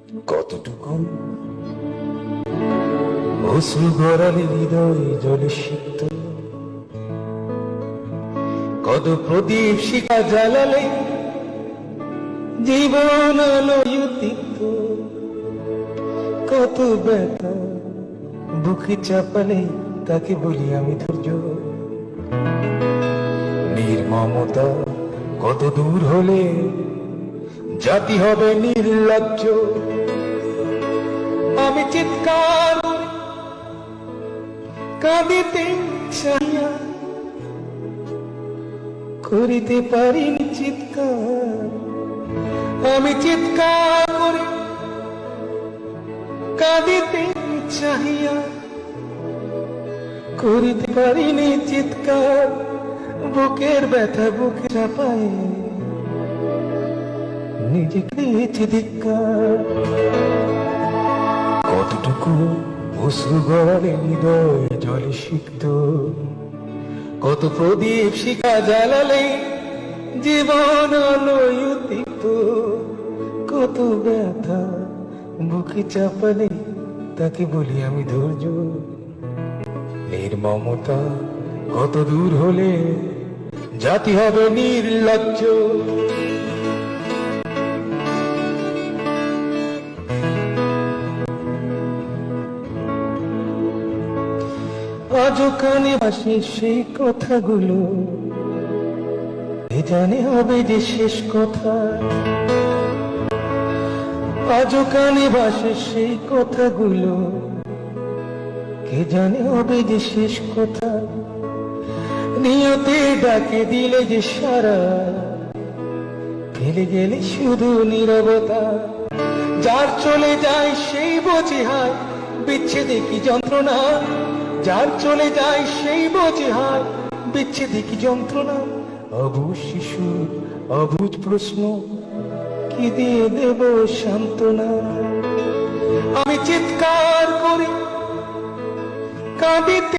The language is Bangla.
কতটুকু অশ্রু গড়ালে হৃদয় জলে সিক্ত, কত প্রদীপ শিখা জ্বালালে জীবন আলোয় তিক্ত, কত ব্যথা বুকে চাপালে তাকে বলি আমি ধৈর্য। নির্মমতা কত দূর হলে জাতি হবে নির্লজ্জ। আমি চিৎকার কাঁদিতে চাইয়া করিতে পারিনি চিৎকার, আমি চিৎকার করে কাঁদিতে চাহিয়া করিতে পারিনি চিৎকার। বুকের ব্যথা বুকে চাপায় নিজেকে দিয়েছি ধিক্কার। কতটুকু অশ্রু গড়ালে হৃদয় জলে সিক্ত, কত প্রদীপ শিখা জ্বালালে জীবন আলোয় তিক্ত, কত ব্যথা বুকে চাপালে তাকে বলি আমি ধৈর্য। নির্মমতা কত দূর হলে জাতি হবে নির্লজ্জ। আজও কানে ভাসে সেই কথাগুলো, এ জানে হবে যে শেষ কথা। আজও কানে ভাসে সেই কথাগুলো, কে জানে হবে যে শেষ কথা। নিয়তে ডাকে দিলে যে সারা, ফেলে গেলে শুধু নীরবতা। যার চলে যায় সেই বোঝে হায় বিচ্ছেদে কি যন্ত্রণা, যার চলে যায় সেই বোঝে হায় বিচ্ছেদে কি যন্ত্রণা। অবুঝ শিশু অবুঝ প্রশ্ন, কি দিয়ে দেব সান্ত্বনা। আমি চিৎকার করি কাঁদিতে